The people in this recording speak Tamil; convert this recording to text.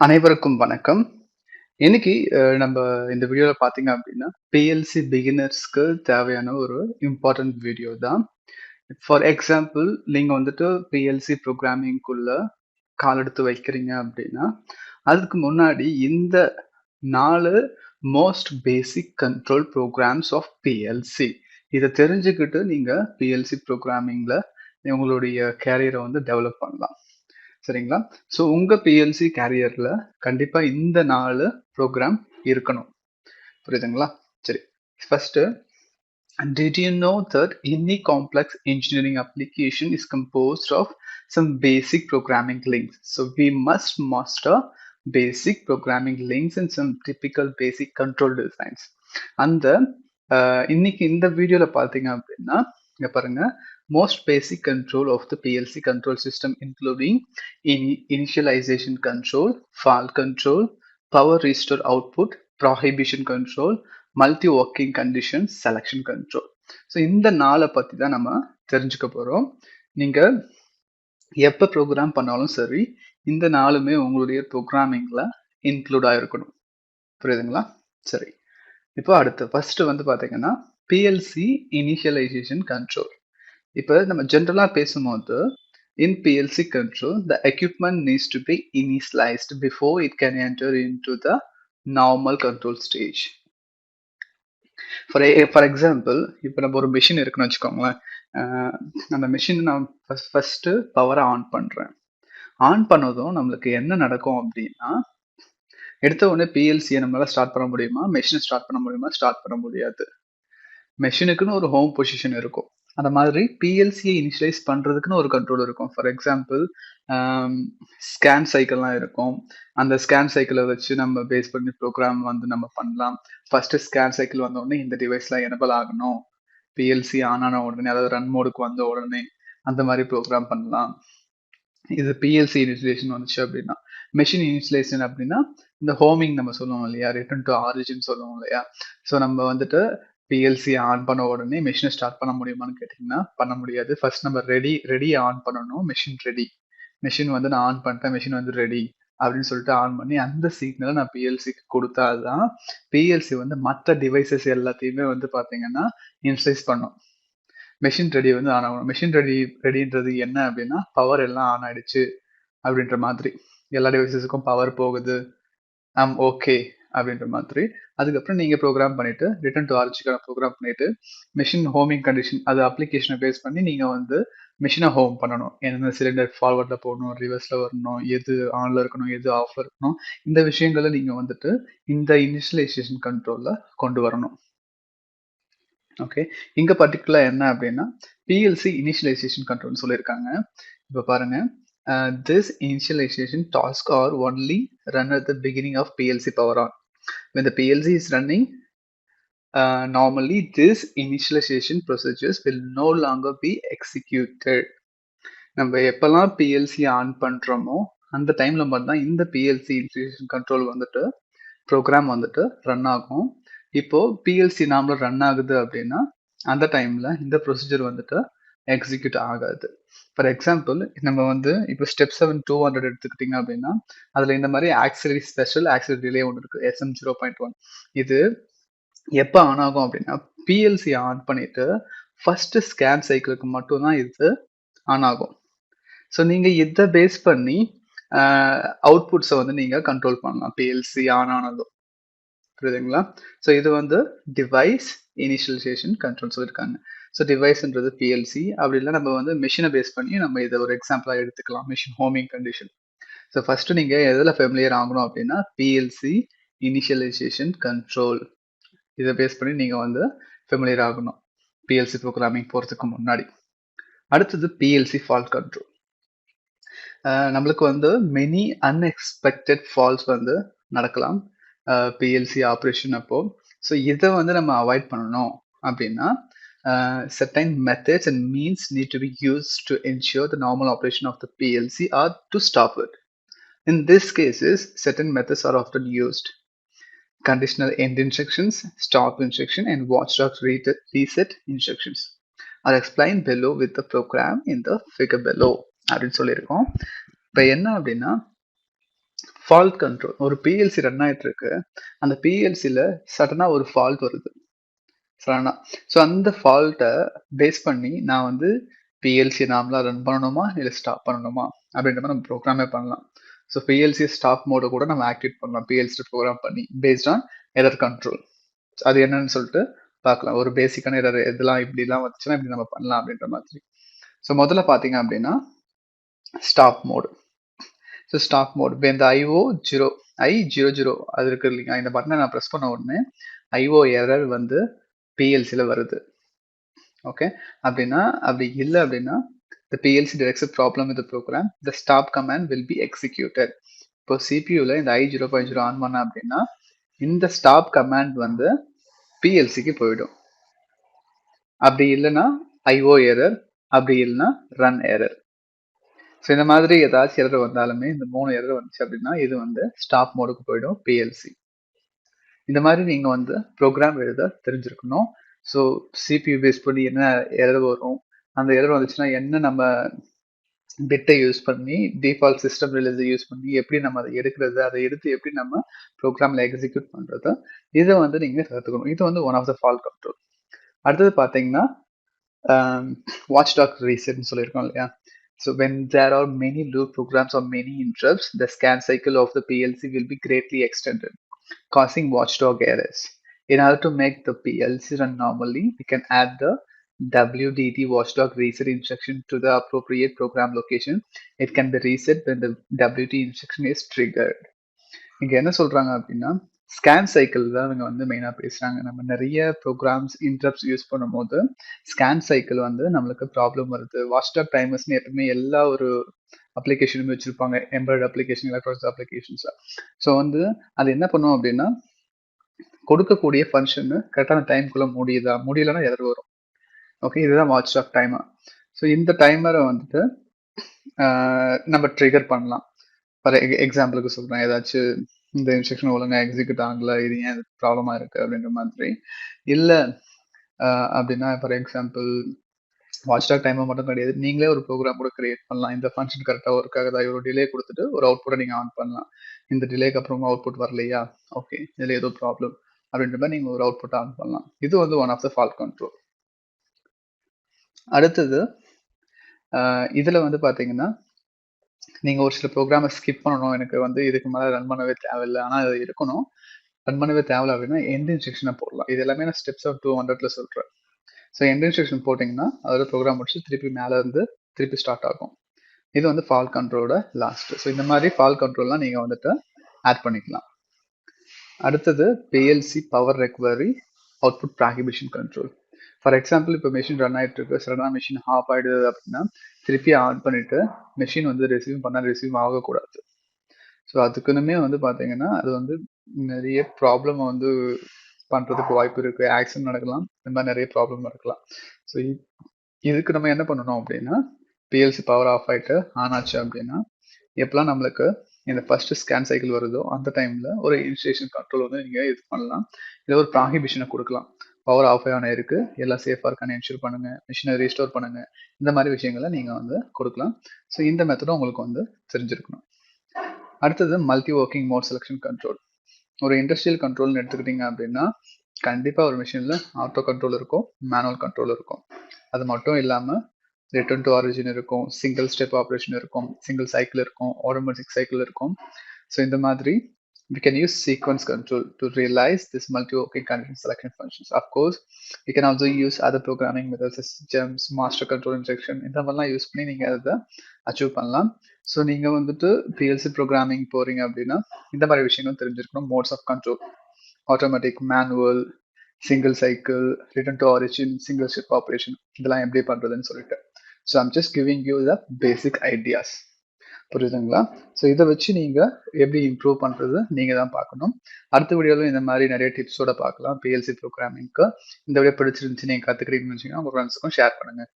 அனைவருக்கும் வணக்கம். இன்னைக்கு நம்ம இந்த வீடியோல பார்த்தீங்க அப்படின்னா, PLC பிகினர்ஸ்க்கு தேவையான ஒரு இம்பார்ட்டன்ட் வீடியோ தான். ஃபார் எக்ஸாம்பிள் நீங்க வந்துட்டு PLC புரோகிராமிங்குள்ள கால் எடுத்து வைக்கிறீங்க அப்படின்னா, அதுக்கு முன்னாடி இந்த 4 most basic control programs of PLC இத தெரிஞ்சுக்கிட்டு நீங்க PLC புரோகிராமிங்ல உங்களுடைய கேரியர வந்து டெவலப் பண்ணலாம். சரிங்களா? ஸோ உங்க PLC கேரியர்ல கண்டிப்பா இந்த 4 ப்ரோக்ராம் இருக்கணும். புரியுதுங்களா? சரி. First, did you know that any complex engineering application is composed of some basic programming links? So we must master basic programming links and some typical basic control designs. அந்த இன்னைக்கு இந்த வீடியோல பார்த்தீங்க அப்படின்னா, இங்க பாருங்க, most basic control of the PLC control system including initialization control, fault control, power restore output, prohibition control, multi working condition, selection control. So இந்த 4 பத்தி தான் நம்ம தெரிஞ்சுக்க போறோம். நீங்க எப்ப ப்ரோக்ராம் பண்ணாலும் சரி, இந்த 4மே உங்களுடைய ப்ரோக்ராமிங்ல இன்க்ளூட் ஆயிருக்கணும். புரியுதுங்களா? சரி. இப்போ அடுத்து ஃபர்ஸ்ட் வந்து பாத்தீங்கன்னா, PLC இனிஷியலைசேஷன் கண்ட்ரோல். இப்ப நம்ம ஜென்ரலா பேசும்போது, in PLC control, the equipment needs to be initialized before it can enter into the normal control stage. For example, இப்போ நம்ம ஒரு மிஷின் இருக்குன்னு வச்சுக்கோங்களேன். அந்த மிஷின் நான் ஃபர்ஸ்ட் பவரை ஆன் பண்றேன். ஆன் பண்ணதும் நம்மளுக்கு என்ன நடக்கும் அப்படின்னா, எடுத்த உடனே பிஎல்சியை நம்மளால ஸ்டார்ட் பண்ண முடியுமா? மெஷினை ஸ்டார்ட் பண்ண முடியுமா? ஸ்டார்ட் பண்ண முடியாது. மெஷினுக்குன்னு ஒரு ஹோம் பொசிஷன் இருக்கும். அந்த மாதிரி பிஎல்சியை இனிஷியலைஸ் பண்றதுக்குன்னு ஒரு கண்ட்ரோல் இருக்கும். ஃபார் எக்ஸாம்பிள், ஸ்கேன் சைக்கிள்லாம் இருக்கும். அந்த ஸ்கேன் சைக்கிளை வச்சு நம்ம பேஸ் பண்ணி ப்ரோக்ராம் வந்து நம்ம பண்ணலாம். ஃபர்ஸ்ட் ஸ்கேன் சைக்கிள் வந்த உடனே இந்த டிவைஸ்லாம் எனபிள் ஆகணும். பிஎல்சி ஆன் ஆன உடனே, அதாவது ரன் மோடுக்கு வந்த உடனே அந்த மாதிரி ப்ரோக்ராம் பண்ணலாம். இது பிஎல்சி இனிஷியலேஷன் வந்துச்சு அப்படின்னா. மெஷின் இனிஷியலேஷன் அப்படின்னா இந்த ஹோமிங் நம்ம சொல்லுவோம் இல்லையா, ரிட்டர்ன் டு ஆரிஜின் சொல்லுவோம் இல்லையா. ஸோ நம்ம வந்துட்டு பிஎல்சி ஆன் பண்ண உடனே மெஷினை ஸ்டார்ட் பண்ண முடியுமான்னு கேட்டிங்கன்னா பண்ண முடியாது. ஃபர்ஸ்ட் நம்ம ரெடி ஆன் பண்ணணும். மெஷின் ரெடி, மெஷின் வந்து நான் ஆன் பண்ணிட்டேன், மெஷின் வந்து ரெடி அப்படின்னு சொல்லிட்டு ஆன் பண்ணி அந்த சிக்னலை நான் பிஎல்சிக்கு கொடுத்தாதான் பிஎல்சி வந்து மற்ற டிவைசஸ் எல்லாத்தையுமே வந்து பார்த்தீங்கன்னா இன்ஸ்லைஸ் பண்ணும். மெஷின் ரெடி வந்து ஆன் ஆகணும். மெஷின் ரெடின்றது என்ன அப்படின்னா, பவர் எல்லாம் ஆன் ஆயிடுச்சு அப்படின்ற மாதிரி, எல்லா டிவைசஸுக்கும் பவர் போகுது, ஓகே அப்படின்ற மாதிரி. அதுக்கப்புறம் நீங்க ப்ரோக்ராம் பண்ணிட்டு ரிட்டர்ன் டு ஆர்ஜிக்கான ப்ரோக்ராம் பண்ணிட்டு மெஷின் ஹோமிங் கண்டிஷன், அது அப்ளிகேஷனை பேஸ் பண்ணி நீங்க வந்து மிஷினை ஹோம் பண்ணணும். என்னென்ன சிலிண்டர் ஃபார்வர்ட்ல போகணும், ரிவர்ஸ்ல வரணும், எது ஆன்ல இருக்கணும், எது ஆஃப்ல இருக்கணும், இந்த விஷயங்களை நீங்க வந்துட்டு இந்த இனிஷியலைசேஷன் கண்ட்ரோல்ல கொண்டு வரணும். ஓகே, இங்க பர்டிகுலர் என்ன அப்படின்னா பிஎல்சி இனிஷியலைசேஷன் கண்ட்ரோல் சொல்லியிருக்காங்க. இப்போ பாருங்க, this initialization task are only run at the beginning of PLC power on. When the PLC is running, normally this initialization procedures will no longer be executed. நம்ம எப்பெல்லாம் பிஎல்சி ஆன் பண்றோமோ அந்த டைம்ல மட்டும்தான் இந்த பிஎல்சி இனிஷியலைசேஷன் கண்ட்ரோல் வந்துட்டு ப்ரோக்ராம் வந்துட்டு ரன் ஆகும். இப்போ பிஎல்சி நாமள ரன் ஆகுது அப்படின்னா அந்த டைம்ல இந்த ப்ரொசீஜர் வந்துட்டு எக்ஸிக்யூட் ஆகாது. ஃபார் எக்ஸாம்பிள், நம்ம வந்து இப்போ ஸ்டெப் 7 200 எடுத்துக்கிட்டீங்க அப்படின்னா அதுல இந்த மாதிரி ஆக்சிலரி ஸ்பெஷல் ஆக்சிலரி ரிலே ஒன்று இருக்கு, SM0.1. இது எப்போ ஆன் ஆகும் அப்படின்னா பிஎல்சி ஆன் பண்ணிட்டு ஃபர்ஸ்ட் ஸ்கேன் சைக்கிளுக்கு மட்டும்தான் இது ஆன் ஆகும். ஸோ நீங்க இதை பேஸ் பண்ணி அவுட்புட்ஸை வந்து நீங்க கண்ட்ரோல் பண்ணலாம் பிஎல்சி ஆன் ஆனதும். புரியுதுங்களா? ஸோ இது வந்து டிவைஸ் இனிஷியலைசேஷன் கண்ட்ரோல் சொல்லியிருக்காங்க. ஸோ டிவைஸ்ன்றது பிஎல்சி, அப்படி இல்லை நம்ம வந்து மிஷினை பேஸ் பண்ணி நம்ம இதை ஒரு எக்ஸாம்பிளாக எடுத்துக்கலாம், machine homing condition. So first நீங்க எதில் ஃபெமிலியர் ஆகணும் அப்படின்னா பிஎல்சி இனிஷியலைசேஷன் கண்ட்ரோல், இதை பேஸ் பண்ணி நீங்க வந்து ஃபெமிலியர் ஆகணும் பிஎல்சி ப்ரோக்ராமிங் போகிறதுக்கு முன்னாடி. அடுத்தது பிஎல்சி ஃபால்ட் கண்ட்ரோல். நம்மளுக்கு வந்து மெனி அன்எக்ஸ்பெக்டட் ஃபால்ஸ் வந்து நடக்கலாம் பிஎல்சி ஆப்ரேஷன் அப்போ. ஸோ இதை வந்து நம்ம அவாய்ட் பண்ணணும் அப்படின்னா certain methods and means need to be used to ensure the normal operation of the PLC or to stop it. In this cases, certain methods are often used. Conditional end instructions, stop instruction, and watchdog reset instructions are explained below with the program in the figure below அப்படின்னு சொல்லியிருக்கோம். இப்போ என்ன அப்படின்னா, ஃபால்ட் கண்ட்ரோல். ஒரு பிஎல்சி ரன் ஆயிட்டு இருக்கு. அந்த பிஎல்சில சடனா ஒரு ஃபால்ட் வருது. சடனா. ஸோ அந்த ஃபால்ட்ட பேஸ் பண்ணி நான் வந்து பிஎல்சி நார்மலா ரன் பண்ணணுமா? இல்ல ஸ்டாப் பண்ணணுமா? அப்படின்ற மாரி நம்ம ப்ரோகிராமே பண்ணலாம். ஸோ பிஎல்சி ஸ்டாப் மோட கூட நம்ம ஆக்டிவேட் பண்ணலாம். பிஎல்சி ப்ரோகிராம் பண்ணி பேஸ்ட் ஆன் எரர் கண்ட்ரோல். அது என்னன்னு சொல்லிட்டு பார்க்கலாம். ஒரு பேசிக்கான எரர் இதெல்லாம் இப்படிலாம் வந்துச்சுன்னா இப்படி நம்ம பண்ணலாம் அப்படின்ற மாதிரி. ஸோ முதல்ல பார்த்தீங்க அப்படின்னா stop mode. So stop mode. இப்போ இந்த I00 அது இருக்கு இல்லைங்களா? இந்த பட்டனை நான் ப்ரெஸ் பண்ண உடனே IO எரர் வந்து பிஎல்சில வருது. ஓகே. அப்படின்னா அப்படி இல்ல அப்படின்னா the PLC detects a problem with the program, the stop command will be executed. இப்போ சிபியூல இந்த I0.0 ஆன் பண்ண அப்படின்னா இந்த ஸ்டாப் கமாண்ட் வந்து பிஎல்சிக்கு போயிடும். அப்படி இல்லைன்னா ஐஓ எரர், அப்படி இல்லைன்னா ரன் எரர். ஸோ இந்த மாதிரி ஏதாச்சும் எரர் வந்தாலுமே இந்த 3 எரர் வந்துச்சு அப்படின்னா இது வந்து ஸ்டாப் மோடுக்கு போயிடும் பிஎல்சி. இந்த மாதிரி நீங்க வந்து ப்ரோக்ராம் எழுத தெரிஞ்சிருக்கணும். ஸோ சிபியூ பேஸ் பண்ணி என்ன எரர் வரும், அந்த எரர் வந்துச்சுன்னா என்ன நம்ம பிட்டை யூஸ் பண்ணி டிஃபால்ட் சிஸ்டம் ரிலீஸை யூஸ் பண்ணி எப்படி நம்ம அதை எடுக்கிறது, அதை எடுத்து எப்படி நம்ம ப்ரோக்ராமில் எக்ஸிக்யூட் பண்ணுறது, இதை வந்து நீங்கள் கற்றுக்கணும். இது வந்து one of the fault control. அடுத்தது பார்த்தீங்கன்னா வாட்ச் டாக் ரீசெட்னு சொல்லியிருக்கோம் இல்லையா? So when there are many loop programs or many interrupts, the scan cycle of the PLC will be greatly extended, causing watchdog errors. In order to make the PLC run normally, we can add the WDT watchdog reset instruction to the appropriate program location. It can be reset when the WT instruction is triggered. இங்க என்ன சொல்றாங்க அப்படின்னா ஸ்கேன் சைக்கிள் தான் இவங்க வந்து மெயினாக பேசுறாங்க. நம்ம நிறைய ப்ரோக்ராம்ஸ் இன்டரப்ட்ஸ் யூஸ் பண்ணும்போது ஸ்கேன் சைக்கிள் வந்து நம்மளுக்கு ப்ராப்ளம் வருது. வாட்ச்டாக் டைமர்ஸ்னு எப்பவுமே எல்லா ஒரு அப்ளிகேஷனுமே வச்சிருப்பாங்க, எம்ப்ராய்டு அப்ளிகேஷன், எலக்ட்ரானிக்ஸ் அப்ளிகேஷன்ஸ். ஸோ வந்து அது என்ன பண்ணும் அப்படின்னா கொடுக்கக்கூடிய ஃபங்க்ஷன் கரெக்டான டைம்குள்ள முடியலன்னா எரர் வரும். ஓகே, இதுதான் வாட்ச்டாக் டைமர். ஸோ இந்த டைமரை வந்துட்டு நம்ம ட்ரிகர் பண்ணலாம். ஃபார் எக்ஸாம்பிளுக்கு சொல்றேன், ஏதாச்சும் இந்த இன்ஸ்ட்ரக்ஷன் ஒழுங்கா எக்ஸிக்யூட் ஆகல, இது ஏன் ப்ராப்ளமா இருக்கு அப்படின்ற மாதிரி. இல்ல அப்படின்னா ஃபார் எக்ஸாம்பிள் வாட்ச்டாக் டைமர் மட்டும் கிடையாது, நீங்களே ஒரு ப்ரோக்ராம் கூட கிரியேட் பண்ணலாம். இந்த ஃபங்க்ஷன் கரெக்டாக ஒர்க் ஆகுதா, ஒரு டிலே கொடுத்துட்டு ஒரு அவுட்புட்டை நீங்கள் ஆன் பண்ணலாம். இந்த டிலேக்கு அப்புறமா அவுட்புட் வரலையா, ஓகே இதில் ஏதோ ப்ராப்ளம் அப்படின்ற மாதிரி நீங்கள் ஒரு அவுட்புட் ஆன் பண்ணலாம். இது வந்து one of the fault control. அடுத்தது இதில் வந்து பார்த்தீங்கன்னா நீங்கள் ஒரு சில ப்ரோக்ராமை ஸ்கிப் பண்ணணும், எனக்கு வந்து இதுக்கு மேலே ரன் பண்ணவே தேவையில்லை, ஆனால் அது இருக்கணும், ரன் பண்ணவே தேவையில்லை அப்படின்னா எண்ட் இன்ஸ்ட்ரக்ஷனை போடலாம். இது எல்லாமே நான் ஸ்டெப்ஸ் ஆஃப் 200ல் சொல்கிறேன். ஸோ எண்ட் இன்ஸ்ட்ரக்ஷன் போட்டிங்கன்னா அதோட ப்ரோக்ராம் முடிச்சு திருப்பி மேலே இருந்து திருப்பி ஸ்டார்ட் ஆகும். இது வந்து ஃபால்ட் கண்ட்ரோலோட லாஸ்ட். ஸோ இந்த மாதிரி ஃபால்ட் கண்ட்ரோல்லாம் நீங்கள் வந்துட்டு ஆட் பண்ணிக்கலாம். அடுத்தது PLC power recovery output prohibition control. For example இப்போ மெஷின் ரன் ஆகிட்டு இருக்கு, சடனாக மெஷின் ஆஃப் ஆகிடுது அப்படின்னா திருப்பி ஆன் பண்ணிட்டு மெஷின் வந்து ரிசீவ் ஆகக்கூடாது. ஸோ அதுக்குன்னுமே வந்து பார்த்தீங்கன்னா அது வந்து நிறைய ப்ராப்ளம் வந்து பண்ணுறதுக்கு வாய்ப்பு இருக்குது. ஆக்சிடென்ட் நடக்கலாம், இந்த மாதிரி நிறைய ப்ராப்ளம் நடக்கலாம். ஸோ இதுக்கு நம்ம என்ன பண்ணணும் அப்படின்னா பிஎல்சி பவர் ஆஃப் ஆகிட்டு ஆன் ஆச்சு அப்படின்னா எப்பெல்லாம் நம்மளுக்கு இந்த ஃபர்ஸ்ட் ஸ்கேன் சைக்கிள் வருதோ அந்த டைமில் ஒரு இன்ஸ்ட்ரக்ஷன் கண்ட்ரோல் வந்து நீங்கள் இது பண்ணலாம். இல்லை ஒரு ப்ராஹிபிஷனை கொடுக்கலாம். பவர் ஆஃப் ஆன இருக்கு, எல்லாம் சேஃபாக இருக்கான்னு என்ஷூர் பண்ணுங்க, மிஷினை ரீஸ்டோர் பண்ணுங்க, இந்த மாதிரி விஷயங்களை நீங்கள் வந்து கொடுக்கலாம். ஸோ இந்த மெத்தடும் உங்களுக்கு வந்து தெரிஞ்சிருக்கணும். அடுத்தது multi working mode selection control. ஒரு இண்டஸ்ட்ரியல் கண்ட்ரோல்னு எடுத்துக்கிட்டிங்க அப்படின்னா கண்டிப்பாக ஒரு மிஷினில் ஆட்டோ கண்ட்ரோல் இருக்கும், மேனுவல் கண்ட்ரோல் இருக்கும். அது மட்டும் இல்லாமல் ரிட்டர்ன் டு ஆரிஜின் இருக்கும், சிங்கிள் ஸ்டெப் ஆப்ரேஷன் இருக்கும், சிங்கிள் சைக்கிள் இருக்கும், ஆட்டோமேட்டிக் சைக்கிள் இருக்கும். ஸோ இந்த மாதிரி we can use sequence control to realize this multi-working condition selection functions. Of course, we can also use other programming methods such as jumps, master control injection, இந்த மாதிரிலாம் யூஸ் பண்ணி நீங்கள் அதை அச்சீவ் பண்ணலாம். ஸோ நீங்கள் வந்துட்டு பிஎல்சி ப்ரோக்ராமிங் போகிறீங்க அப்படின்னா இந்த மாதிரி விஷயங்கள் தெரிஞ்சிருக்கணும். Modes of control, automatic, manual, single cycle, return to origin, single step operation, இதெல்லாம் எப்படி பண்ணுறதுன்னு சொல்லிட்டு. So I'm just giving you the basic ideas. புரியுதுங்களா? ஸோ இதை வச்சு நீங்கள் எப்படி இம்ப்ரூவ் பண்ணுறது நீங்கள் தான் பார்க்கணும். அடுத்த வீடியோவில் இந்த மாதிரி நிறைய டிப்ஸோட பார்க்கலாம் பிஎல்சி ப்ரோக்ராமிங்க்கு. இந்த வீடியோ பிடிச்சிருந்துச்சு, நீங்கள் கற்றுக்கிறீங்கன்னு வச்சிங்கன்னா உங்கள் ஃப்ரெண்ட்ஸுக்கும் ஷேர் பண்ணுங்கள்.